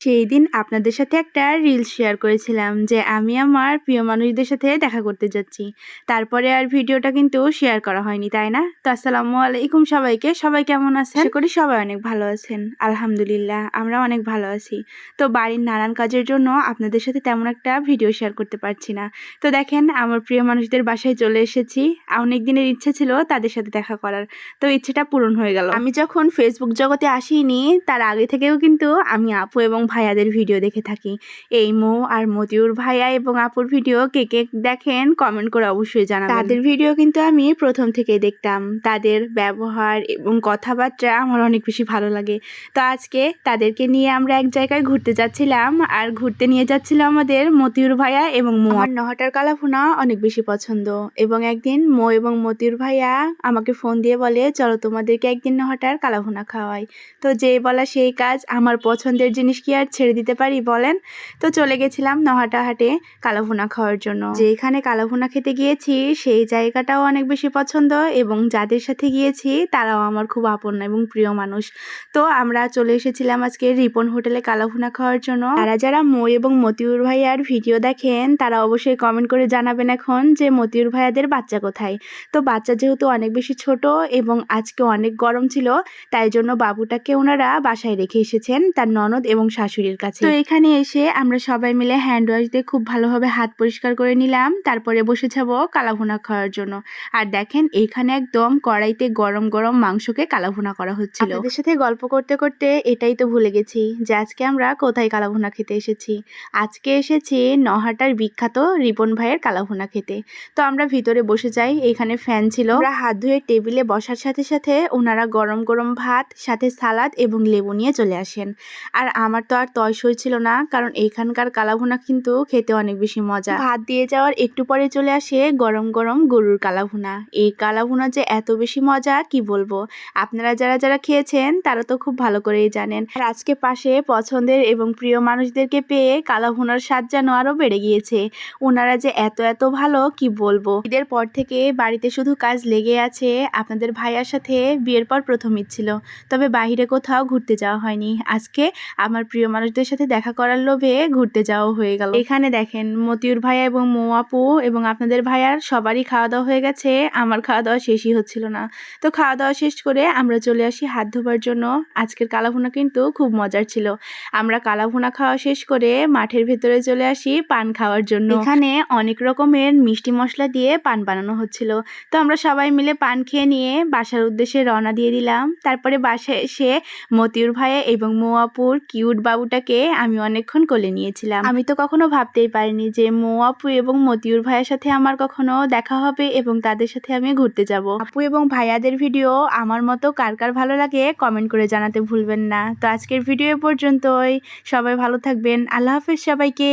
সেই দিন আপনাদের সাথে একটা রিলস শেয়ার করেছিলাম যে আমি আমার প্রিয় মানুষদের সাথে দেখা করতে যাচ্ছি। তারপরে আর ভিডিওটা কিন্তু শেয়ার করা হয়নি, তাই না? তো আসসালামু আলাইকুম সবাইকে। সবাই কেমন আছেন? আশা করি সবাই অনেক ভালো আছেন। আলহামদুলিল্লাহ আমরা অনেক ভালো আছি। তো বাড়ির নানান কাজের জন্য আপনাদের সাথে তেমন একটা ভিডিও শেয়ার করতে পারছি না। তো দেখেন আমার প্রিয় মানুষদের বাসায় চলে এসেছি। অনেক দিনের ইচ্ছে ছিল তাদের সাথে দেখা করার, তো ইচ্ছেটা পূরণ হয়ে গেল। আমি যখন ফেসবুক জগতে আসিনি তার আগে থেকেও কিন্তু আমি আপু এবং ভাইয়াদের ভিডিও দেখে থাকি। এই মো আর মতিউর ভাইয়া এবং আপুর ভিডিও কে কে দেখেন কমেন্ট করে অবশ্যই জানাবেন। তাদের ভিডিও কিন্তু আমি প্রথম থেকেই দেখতাম। তাদের ব্যবহার এবং কথাবার্তা আমার অনেক বেশি ভালো লাগে। তো আজকে তাদেরকে নিয়ে আমরা এক জায়গায় ঘুরতে যাচ্ছিলাম, আর ঘুরতে নিয়ে যাচ্ছিল আমাদের মতিউর ভাইয়া এবং মো। আমার নহটার কালাভুনা অনেক বেশি পছন্দ, এবং একদিন মো এবং মতিউর ভাইয়া আমাকে ফোন দিয়ে বলে চলো তোমাদেরকে একদিন নহটার কালাভুনা খাওয়াই। তো যে বলা সেই কাজ, আমার পছন্দের জিনিস কি আর ছেড়ে দিতে পারি বলেন? তো চলে গেছিলাম নহাটা হাটে কালাভুনা খাওয়ার জন্য। যেখানে কালাভুনা খেতে গিয়েছি সেই জায়গাটাও অনেক বেশি পছন্দ, এবং যাদের সাথে গিয়েছি তারাও আমার খুব আপন এবং প্রিয় মানুষ। তো আমরা চলে এসেছিলাম আজকে রিপন হোটেলে কালাভুনা খাওয়ার জন্য। যারা যারা মো এবং মতিউর ভাইয়ার ভিডিও দেখেন তারা অবশ্যই কমেন্ট করে জানাবেন এখন যে মতিউর ভাইয়াদের বাচ্চা কোথায়। তো বাচ্চা যেহেতু অনেক বেশি ছোট এবং আজকে অনেক গরম ছিল, তাই জন্য বাবুটাকে ওনারা বাসায় রেখে এসেছেন তার ননদ এবং শাশুড়ির কাছে। তো এখানে এসে আমরা সবাই মিলে হ্যান্ড ওয়াশ দিয়ে খুব ভালোভাবে হাত পরিষ্কার করে নিলাম, তারপরে বসে যাবো কালাভুনা খাওয়ার জন্য। আর দেখেন এইখানে একদম কড়াইতে গরম গরম মাংসকে কালাভুনা করা হচ্ছিল। আপনাদের সাথে গল্প করতে করতে এটাই তো ভুলে গেছি যে আজকে আমরা কোথায় কালাভুনা খেতে এসেছি। আজকে এসেছি নহাটার বিখ্যাত রিপন ভাইয়ের কালাভুনা খেতে। তো আমরা ভিতরে বসে যাই, এখানে ফ্যান ছিল। আমরা হাত ধুয়ে টেবিলে বসার সাথে সাথে ওনারা গরম গরম ভাত সাথে সালাদ এবং লেবু নিয়ে চলে আসেন। আর আমার তো আর তয় সইছিল না, কারণ এইখানকার কালাভুনা কিন্তু খেতে অনেক বেশি মজা। ভাত দিয়ে যাওয়ার একটু পরে চলে আসে গরম গরম গরুর কালাভুনা। এই কালাভুনা যে এত বেশি মজা কি বলবো, আপনারা যারা যারা খেয়েছেন তারা তো খুব ভালো করেই জানেন। আর আজকে পাশে পছন্দের এবং প্রিয় মানুষদেরকে পেয়ে কালাভুনার স্বাদ যেন আরো বেড়ে গিয়েছে। ওনারা যে এত এত ভালো কি বলবো। ঈদের পর থেকে বাড়িতে শুধু কাজ লেগে আছে। আপনাদের ভাইয়ার সাথে বিয়ের পর প্রথম ঈদ ছিল, তবে বাইরে কোথাও ঘুরতে যাওয়া হয়নি। আজকে আমার প্রিয় মানুষদের সাথে দেখা করার লোভে ঘুরতে যাওয়া হয়ে গেল। এখানে দেখেন মতিউর ভাইয়া এবং মো আপু এবং আপনাদের ভাইয়ার সবারই খাওয়া দাওয়া হয়ে গেছে, আমার খাওয়া দাওয়া শেষই হচ্ছিল না। তো খাওয়া দাওয়া শেষ করে আমরা চলে আসি হাত ধোবার জন্য। আজকের কালাভুনা কিন্তু খুব মজার ছিল। আমরা কালাভুনা খাওয়া শেষ করে মাঠের ভেতরে চলে আসি পান খাওয়ার জন্য। এখানে অনেক রকমের মিষ্টি মশলা দিয়ে পান বানানো হচ্ছিল। তো আমরা সবাই মিলে পান খেয়ে নিয়ে বাসার উদ্দেশ্যে রওনা দিয়ে দিলাম। তারপরে বাসায় এসে মতিউর ভাইয়া এবং মো আপুর কিউট বাবুটাকে আমি অনেকক্ষণ কোলে নিয়েছিলাম। আমি তো কখনো ভাবতেই পারিনি যে মো আপু এবং মতিউর ভাইয়ের সাথে আমার কখনো দেখা হবে এবং তাদের সাথে আমি ঘুরতে যাব। আপু এবং ভাইয়াদের ভিডিও আমার মতো কার কার ভালো লাগে কমেন্ট করে জানাতে ভুলবেন না। তো আজকের ভিডিও পর্যন্তই, সবাই ভালো থাকবেন। আল্লাহ হাফেজ সবাইকে।